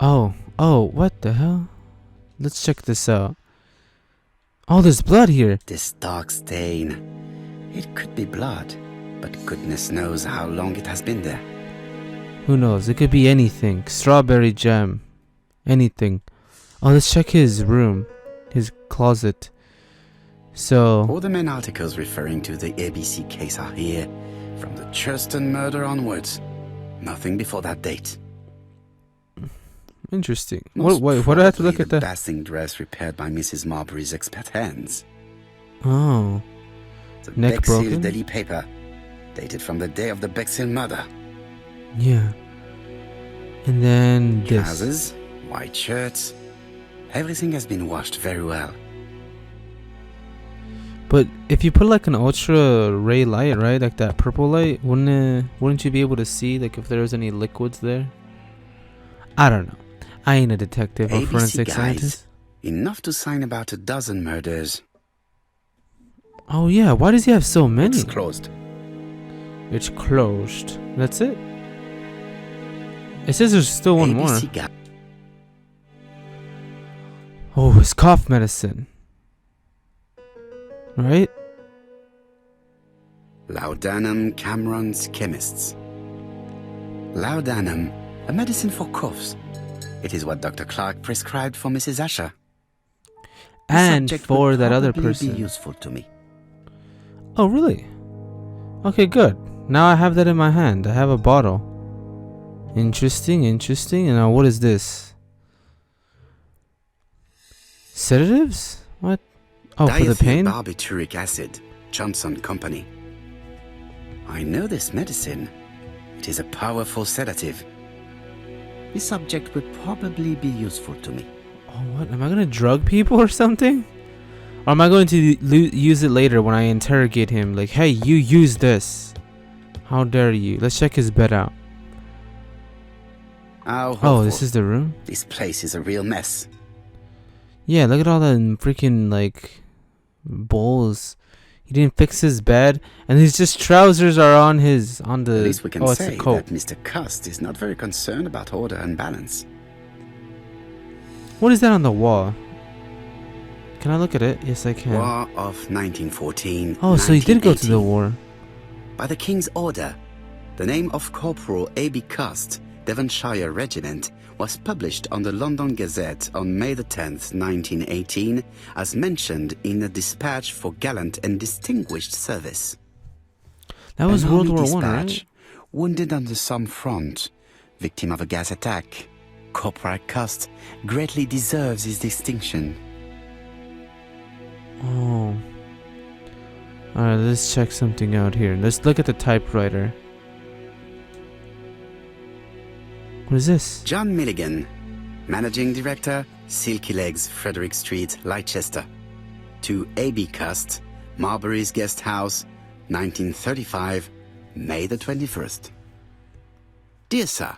Oh, what the hell? Let's check this out. Oh, there's blood here. This dark stain. It could be blood, but goodness knows how long it has been there. Who knows? It could be anything. Strawberry jam. Anything. Oh, let's check his room. His closet. So... all the main articles referring to the ABC case are here, from the Churston murder onwards. Nothing before that date. Interesting. Most What do I have to look probably at the that? basting dress repaired by Mrs. Marbury's expert hands. Oh. The Neck Bexhill broken? daily paper, dated from the day of the Bexhill murder. Yeah. And then this. Trousers, white shirts. Everything has been washed very well. But if you put like an ultra ray light, right? Like that purple light, wouldn't you be able to see like if there was any liquids there? I don't know. I ain't a detective or ABC forensic guys, scientist. enough to sign about a dozen murders. Oh yeah, why does he have so many? It's closed. It's closed. That's it? It says there's still one more. ABC guy. Oh, it's cough medicine. Right? Laudanum Cameron's Chemists. Laudanum, a medicine for coughs. It is what Dr. Clark prescribed for Mrs. Asher. The And subject for would that other probably person. be useful to me. Oh, really? Okay, good. Now I have that in my hand. I have a bottle. Interesting. And now what is this? Sedatives? What? Oh, for the pain? Barbituric acid, Johnson Company. I know this medicine. It is a powerful sedative. This subject would probably be useful to me. Oh, what? Am I gonna drug people or something? Or am I going to use it later when I interrogate him? Like, hey, you use this. How dare you? Let's check his bed out. Oh, this is the room? This place is a real mess. Yeah, look at all the freaking, like, bowls. He didn't fix his bed, and his just trousers are on the... At least we can it's say a coat. that Mr. Cust is not very concerned about order and balance. What is that on the wall? Can I look at it? Yes, I can. War of 1914. Oh, so he did go to the 1918. war. By the King's order, the name of Corporal A.B. Cust, Devonshire Regiment, was published on the London Gazette on May the 10th, 1918, as mentioned in a dispatch for gallant and distinguished service. That was An World army War One, dispatch, right? wounded on the Somme front, victim of a gas attack. Corporal Cust greatly deserves his distinction. Oh. Alright, let's check something out here. Let's look at the typewriter. What is this? John Milligan, Managing Director, Silky Legs, Frederick Street, Leicester. To A.B. Cust, Marbury's Guest House, 1935, May the 21st. Dear Sir,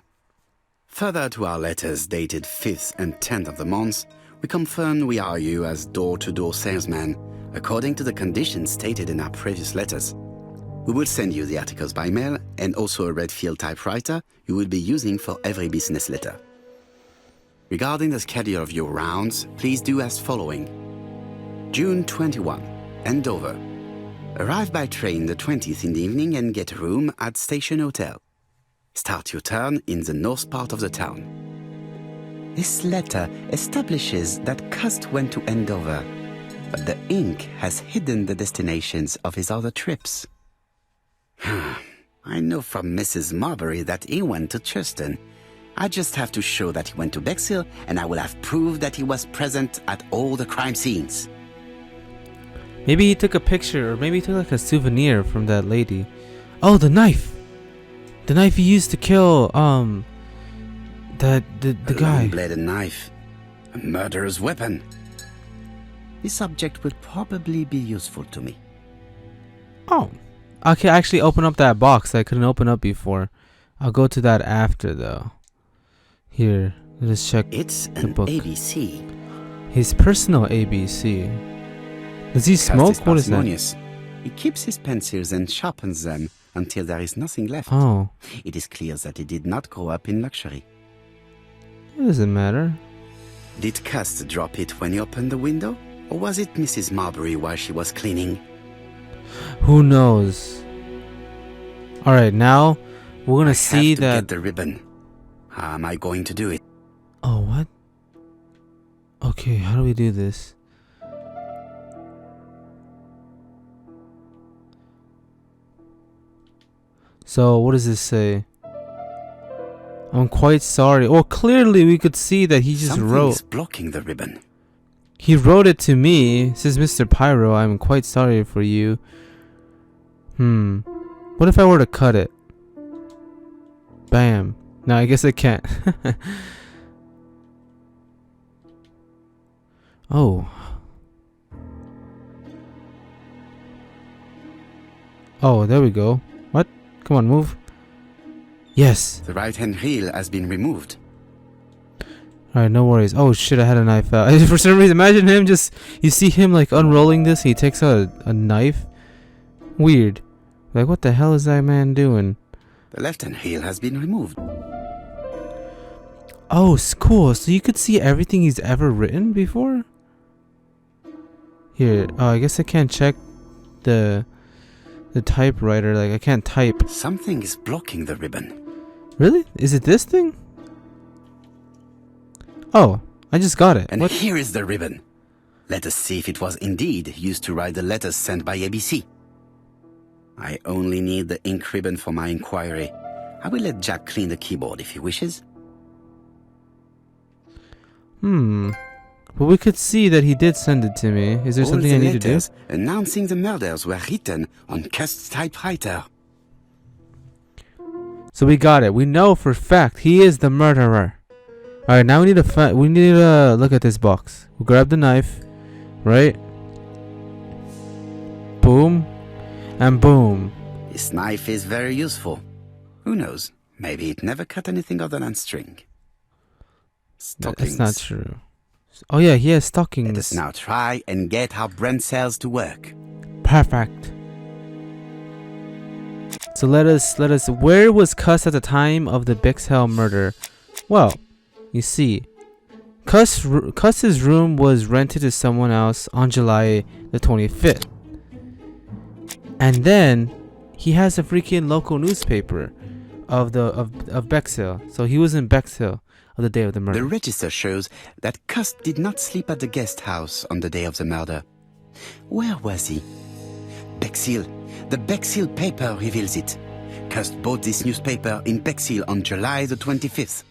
further to our letters dated 5th and 10th of the month, we confirm we are you as door-to-door salesman, according to the conditions stated in our previous letters. We will send you the articles by mail and also a Redfield typewriter you will be using for every business letter. Regarding the schedule of your rounds, please do as following. June 21, Andover. Arrive by train the 20th in the evening and get a room at Station Hotel. Start your turn in the north part of the town. This letter establishes that Cust went to Andover, but the ink has hidden the destinations of his other trips. I know from Mrs. Marbury that he went to Churston. I just have to show that he went to Bexhill, and I will have proved that he was present at all the crime scenes. Maybe he took a picture, or maybe he took like a souvenir from that lady. Oh, the knife! The knife he used to kill, the guy. A long-bladed knife. A murderer's weapon. This subject would probably be useful to me. Oh. I can actually open up that box that I couldn't open up before. I'll go to that after, though. Here, let's check It's the an book. ABC. His personal ABC. Does he smoke? Cust is What is that? parsimonious. He keeps his pencils and sharpens them until there is nothing left. Oh. It is clear that he did not grow up in luxury. It doesn't matter. Did Cust drop it when he opened the window? Or was it Mrs. Marbury while she was cleaning? Who knows? Alright, now we're gonna see have to that. get the ribbon. How am I going to do it? Oh, what? Okay, how do we do this? So, what does this say? I'm quite sorry. Oh, clearly we could see that he just Something wrote. is blocking the ribbon. He wrote it to me. It says, Mr. Pyro, I'm quite sorry for you. What if I were to cut it? Bam. No, I guess I can't. Oh. Oh, there we go. What? Come on, move. Yes. The right-hand heel has been removed. Alright, no worries. Oh shit, I had a knife out. For some reason, imagine him just... You see him like unrolling this, he takes out a knife. Weird. Like, what the hell is that man doing? The left-hand heel has been removed. Oh, it's cool. So you could see everything he's ever written before? Here, oh, I guess I can't check the typewriter. Like, I can't type. Something is blocking the ribbon. Really? Is it this thing? Oh, I just got it. And What? here is the ribbon. Let us see if it was indeed used to write the letters sent by ABC. I only need the ink ribbon for my inquiry. I will let Jack clean the keyboard if he wishes. But we could see that he did send it to me. Is there All something the I need to do? letters announcing the murders were written on Cust's typewriter. So we got it. We know for a fact he is the murderer. All right, now we need to look at this box. We'll grab the knife, right? Boom, and boom. This knife is very useful. Who knows? Maybe it never cut anything other than string. Stockings. That's not true. Oh yeah, he has stockings. Let us now try and get our brain cells to work. Perfect. So let us. Where was Cuss at the time of the Bexhell murder? Well, you see, Cuss's room was rented to someone else on July the 25th, and then he has a freaking local newspaper of Bexhill. So he was in Bexhill on the day of the murder. The register shows that Cust did not sleep at the guest house on the day of the murder. Where was he? Bexhill. The Bexhill paper reveals it. Cust bought this newspaper in Bexhill on July the 25th.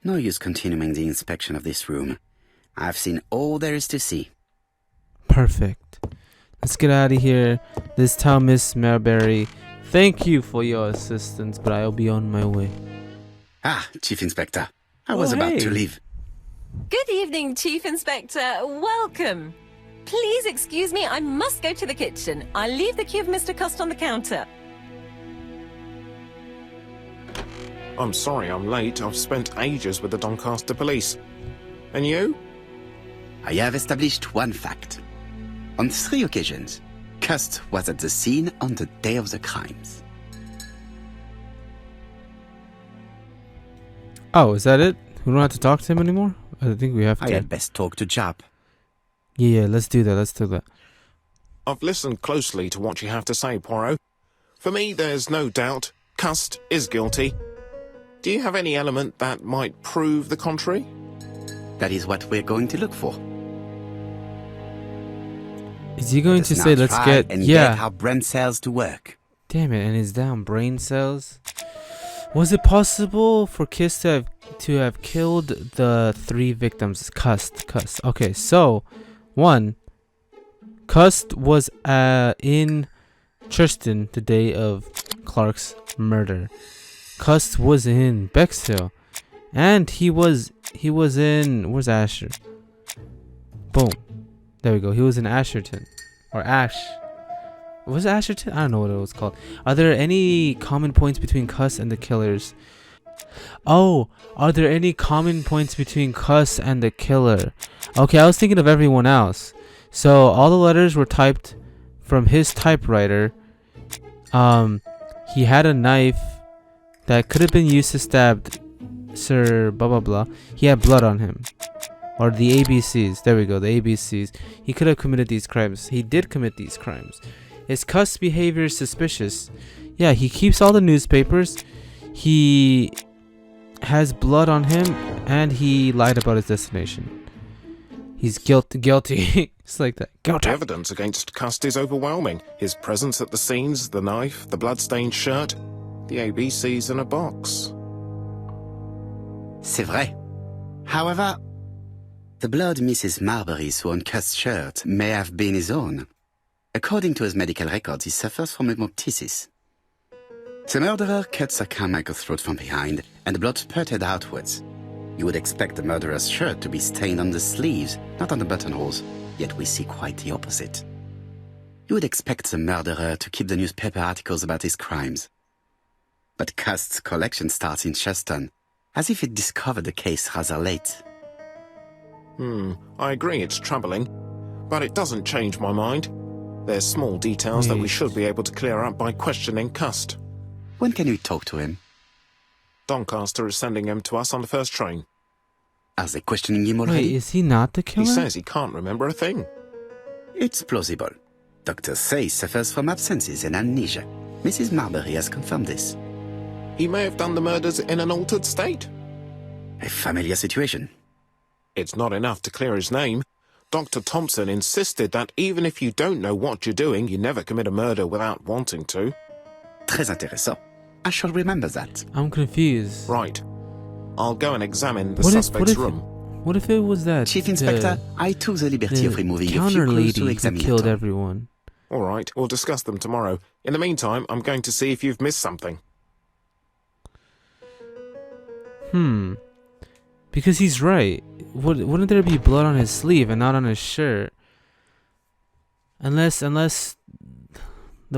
No use continuing the inspection of this room. I've seen all there is to see. Perfect. Let's get out of here. This time, Miss Marbury, thank you for your assistance, but I'll be on my way. Ah, Chief Inspector. I was about to leave. Good evening, Chief Inspector. Welcome. Please excuse me, I must go to the kitchen. I'll leave the key of Mr. Cust on the counter. I'm sorry I'm late. I've spent ages with the Doncaster police. And you? I have established one fact. On 3 occasions, Cust was at the scene on the day of the crimes. Oh, is that it? We don't have to talk to him anymore? I think we have to. I had best talk to Jap. Yeah, let's do that. I've listened closely to what you have to say, Poirot. For me, there's no doubt Cust is guilty. Do you have any element that might prove the contrary? That is what we're going to look for. Is he going to say, let's get our brain cells to work? Damn it, and his damn brain cells. Was it possible for Kiss to have killed the 3 victims? Cust. Okay, so 1. Cust was in Tristan the day of Clark's murder. Cust was in Bexhill, and he was in, where's Asher? Boom, there we go. He was in Asherton, or Ash. Was it Asherton? I don't know what it was called. Are there any common points between Cuss and the killers? Oh, are there any common points between Cuss and the killer? Okay, I was thinking of everyone else. So all the letters were typed from his typewriter. He had a knife that could have been used to Sir blah blah blah, he had blood on him. Or the ABCs. There we go, the ABCs. He could have committed these crimes. He did commit these crimes. His cuss behavior is suspicious. Yeah, he keeps all the newspapers. He has blood on him, and he lied about his destination. He's guilty. It's like that. The evidence against Cust is overwhelming. His presence at the scenes, the knife, the blood-stained shirt, the ABCs in a box. C'est vrai. However, the blood Mrs. Marbury saw on Cust's shirt may have been his own. According to his medical records, he suffers from hemoptysis. The murderer cut Sir Carmichael's throat from behind, and the blood spurted outwards. You would expect the murderer's shirt to be stained on the sleeves, not on the buttonholes, yet we see quite the opposite. You would expect the murderer to keep the newspaper articles about his crimes. But Cust's collection starts in Cheston, as if it discovered the case rather late. I agree it's troubling, but it doesn't change my mind. There's small details that we should be able to clear up by questioning Cust. When can we talk to him? Doncaster is sending him to us on the first train. Are they questioning him Wait, already? is he not the killer? He says he can't remember a thing. It's plausible. Doctors say he suffers from absences and amnesia. Mrs. Marbury has confirmed this. He may have done the murders in an altered state. A familiar situation. It's not enough to clear his name. Dr. Thompson insisted that even if you don't know what you're doing, you never commit a murder without wanting to. Très intéressant. I shall remember that. I'm confused. Right. I'll go and examine the suspect's room. What if it was that Chief Inspector, I took the liberty of removing a few counter clues lady to who examine killed your everyone? All right, we'll discuss them tomorrow. In the meantime, I'm going to see if you've missed something. Because he's right. Wouldn't there be blood on his sleeve and not on his shirt? Unless the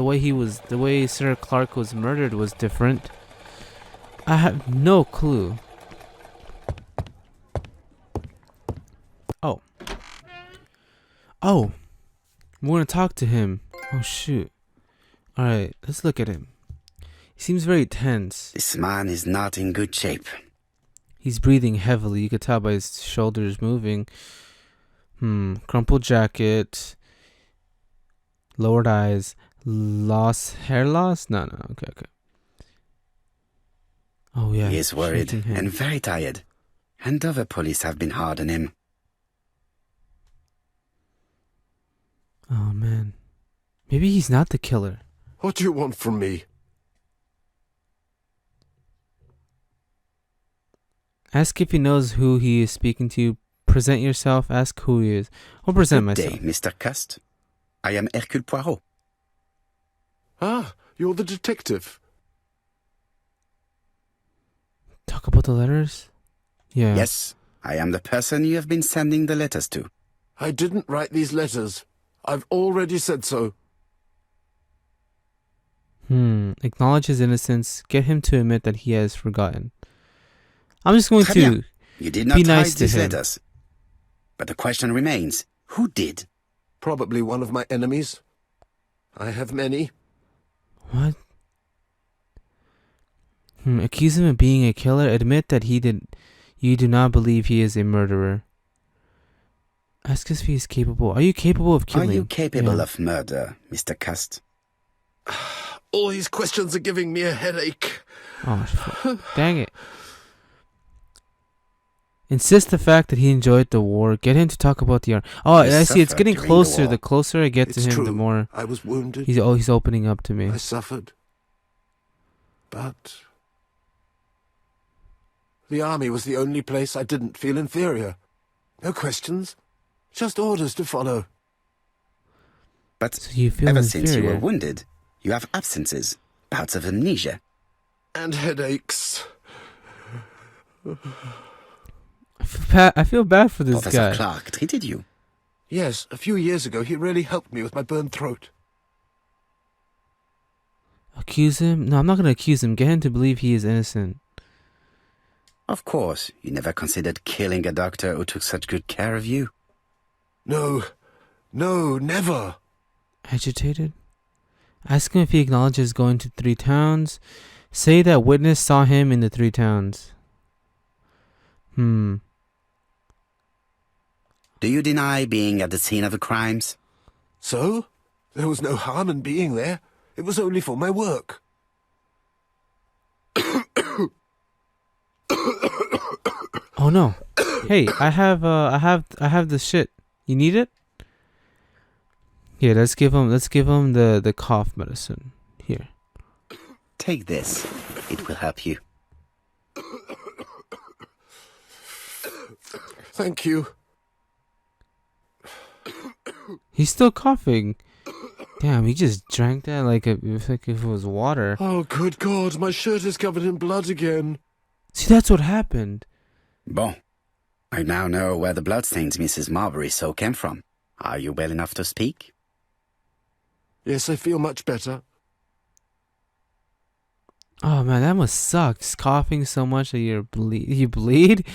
way Sir Clark was murdered was different. I have no clue. Oh, we're gonna talk to him. Oh shoot. Alright, let's look at him. He seems very tense. This man is not in good shape. He's breathing heavily. You could tell by his shoulders moving. Crumpled jacket. Lowered eyes. Hair loss? No. Okay. Oh yeah. He is worried shaking hand. and very tired. And other police have been hard on him. Oh man. Maybe he's not the killer. What do you want from me? Ask if he knows who he is speaking to. Present yourself. Ask who he is. I'll present Good myself. day, Mr. Cust. I am Hercule Poirot. Ah, you're the detective. Talk about the letters? Yeah. Yes, I am the person you have been sending the letters to. I didn't write these letters. I've already said so. Acknowledge his innocence. Get him to admit that he has forgotten. I'm just going Très to bien. You did not be hide nice to these him. letters. But the question remains, who did? Probably one of my enemies. I have many. What? Accuse him of being a killer. Admit that he did. You do not believe he is a murderer. Ask if he is capable. Are you capable of killing? Are you capable Yeah. of murder, Mr. Cust? All these questions are giving me a headache. Oh, dang it. Insist the fact that he enjoyed the war. Get him to talk about the art. Oh, He I see. It's suffered getting during the closer. war. The closer I get It's to him, true. the more I was wounded. he's opening up to me. I suffered. But the army was the only place I didn't feel inferior. No questions. Just orders to follow. But So you feel ever since you were inferior. wounded, you have absences, bouts of amnesia. And headaches. I feel bad for this Professor guy. Clark treated you. Yes, a few years ago he really helped me with my burned throat. Accuse him? No, I'm not going to accuse him. Get him to believe he is innocent. Of course, you never considered killing a doctor who took such good care of you. No, never. Agitated? Ask him if he acknowledges going to 3 towns. Say that witness saw him in the 3 towns. Hmm. Do you deny being at the scene of the crimes? So? There was no harm in being there. It was only for my work. Oh no. Hey, I have the shit. You need it? Here, let's give him the cough medicine. Here. Take this. It will help you. Thank you. He's still coughing. Damn, he just drank that like if it was water. Oh, good God, my shirt is covered in blood again. See, that's what happened. Bon. I now know where the bloodstains Mrs. Marbury saw came from. Are you well enough to speak? Yes, I feel much better. Oh man, that must suck. Just coughing so much that you bleed.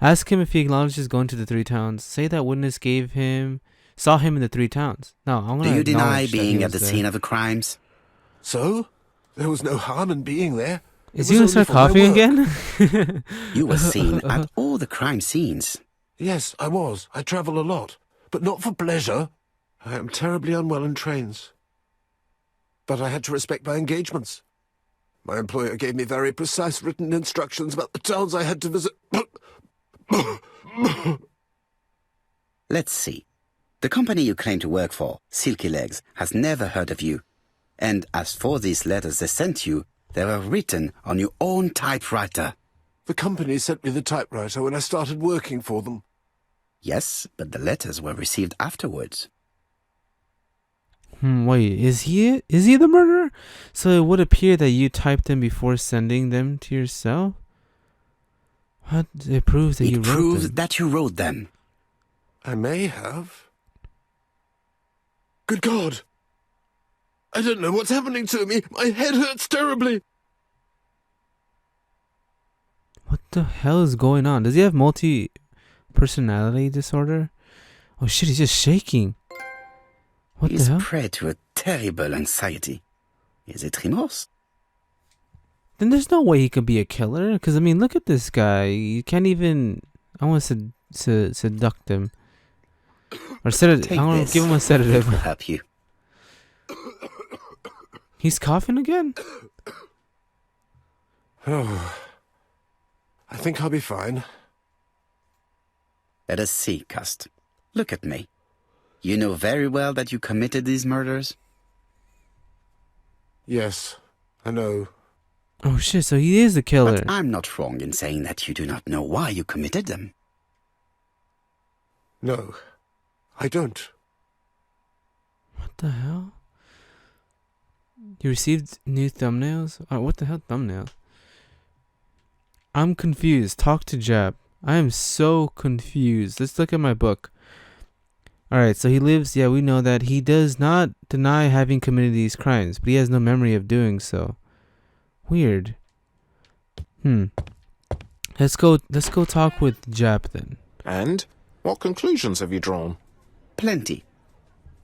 Ask him if he acknowledges going to the 3 towns. Say that witness saw him in the 3 towns. No, I'm gonna. Do you deny acknowledge that he being at was the there. scene of the crimes? So? There was no harm in being there. Is It he was gonna start only for my coughing work. again? You were seen at all the crime scenes. Yes, I was. I travel a lot. But not for pleasure. I am terribly unwell in trains. But I had to respect my engagements. My employer gave me very precise written instructions about the towns I had to visit. Let's see. The company you claim to work for, Silky Legs, has never heard of you. And as for these letters they sent you, they were written on your own typewriter. The company sent me the typewriter when I started working for them. Yes, but the letters were received afterwards. Wait, is he the murderer? So it would appear that you typed them before sending them to yourself? What? It proves that you It wrote proves them. that you wrote them. I may have. Good God! I don't know what's happening to me. My head hurts terribly. What the hell is going on? Does he have multi-personality disorder? Oh shit, he's just shaking. What He's the hell? prey to a terrible anxiety. Is it remorse? Then there's no way he could be a killer. Because, I mean, look at this guy. You can't even... I want to seduct him. Or Take I want this. to give him a It sedative. will help you. He's coughing again? Oh, I think I'll be fine. Let us see, Cust. Look at me. You know very well that you committed these murders? Yes, I know. Oh shit, so he is the killer. But I'm not wrong in saying that you do not know why you committed them. No, I don't. What the hell? You received new thumbnails? Oh, what the hell thumbnails? I'm confused. Talk to Jab. I am so confused. Let's look at my book. Alright, so he lives, yeah, we know that. He does not deny having committed these crimes, but he has no memory of doing so. Weird. Let's go talk with Jab then. And what conclusions have you drawn? Plenty.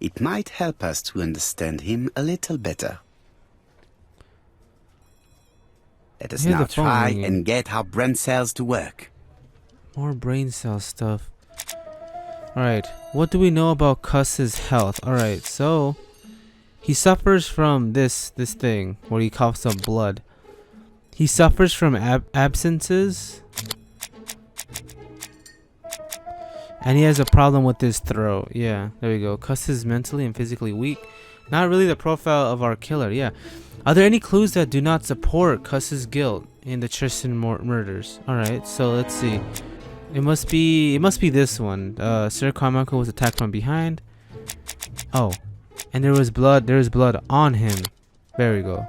It might help us to understand him a little better. Let us Hear now the phone try ringing. and get our brain cells to work. More brain cell stuff. Alright, what do we know about Cuss's health? Alright, so he suffers from this thing where he coughs up blood. He suffers from absences. And he has a problem with his throat. Yeah, there we go. Cuss is mentally and physically weak. Not really the profile of our killer, yeah. Are there any clues that do not support Cuss's guilt in the Tristan murders? Alright, so let's see. It must be this one. Sir Carmichael was attacked from behind. Oh. And there is blood on him. There we go.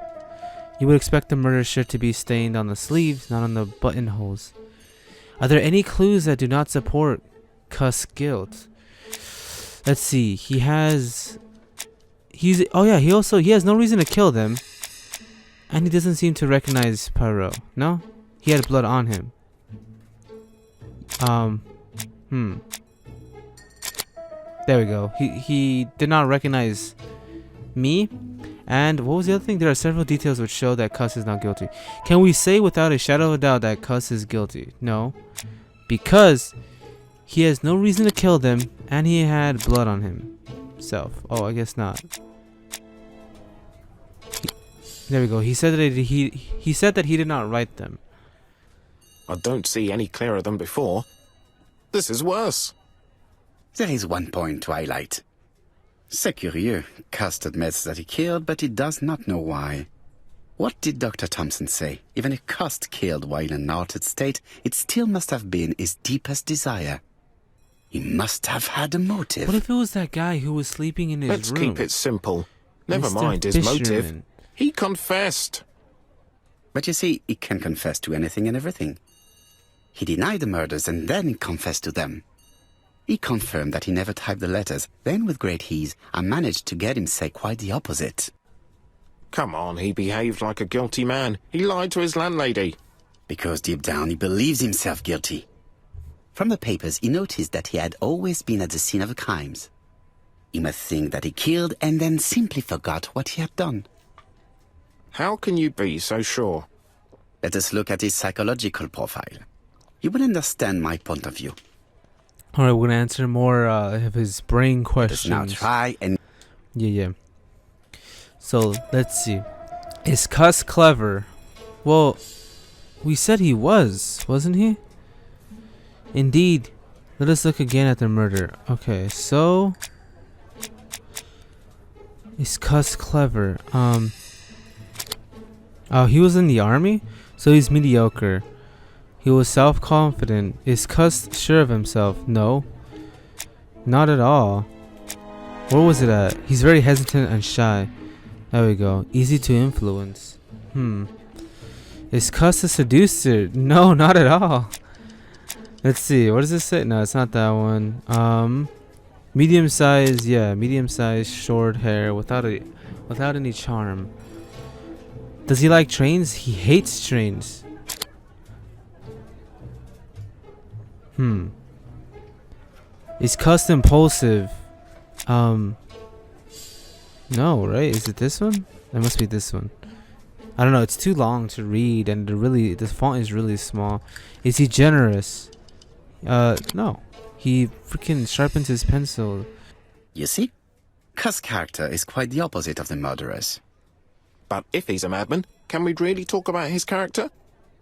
You would expect the murder shirt to be stained on the sleeves, not on the buttonholes. Are there any clues that do not support Cuss guilt? Let's see. He has he has no reason to kill them. And he doesn't seem to recognize Poirot. No? He had blood on him. There we go. He did not recognize me. And what was the other thing? There are several details which show that Cuss is not guilty. Can we say without a shadow of a doubt that Cuss is guilty? No. because he has no reason to kill them and he had blood on himself. Oh, I guess not. There we go. He said that he did not write them. I don't see any clearer than before. This is worse. There is one point to highlight. C'est curieux. Cust admits that he killed, but he does not know why. What did Dr. Thompson say? Even if Cust killed while in an altered state, it still must have been his deepest desire. He must have had a motive. What if it was that guy who was sleeping in his Let's room? keep it simple. Never Mr. mind his motive. Fisherman. He confessed. But you see, he can confess to anything and everything. He denied the murders and then he confessed to them. He confirmed that he never typed the letters. Then, with great ease, I managed to get him say quite the opposite. Come on, he behaved like a guilty man. He lied to his landlady. Because deep down he believes himself guilty. From the papers, he noticed that he had always been at the scene of the crimes. He must think that he killed and then simply forgot what he had done. How can you be so sure? Let us look at his psychological profile. You will understand my point of view. Alright, we're gonna answer more of his brain Let us now questions. try and... Yeah. So, let's see. Is Cust clever? Well, we said he was, wasn't he? Indeed. Let us look again at the murder. Okay, so... Is Cust clever? Oh, he was in the army? So he's mediocre. He was self-confident. Is Cust sure of himself? No. Not at all. Where was it at? He's very hesitant and shy. There we go. Easy to influence. Is Cust a seducer? No, not at all. Let's see. What does this say? No, it's not that one. Medium size. Yeah, medium size, short hair, without any charm. Does he like trains? He hates trains. Is Cust impulsive? No, right? Is it this one? It must be this one. I don't know. It's too long to read, and the font is really small. Is he generous? No. He freaking sharpens his pencil. You see? Cust's character is quite the opposite of the murderer's. But if he's a madman, can we really talk about his character?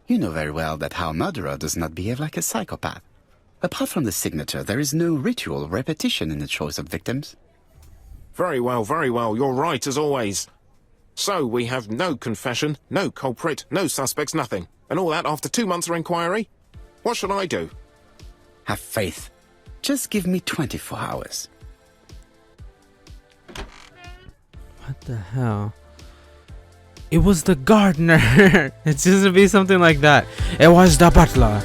You know very well that our murderer does not behave like a psychopath. Apart from the signature, there is no ritual repetition in the choice of victims. Very well, you're right as always. So we have no confession, no culprit, no suspects, nothing. And all that after 2 months of inquiry? What should I do? Have faith. Just give me 24 hours. What the hell? It was the gardener. It's just to be something like that. It was the butler.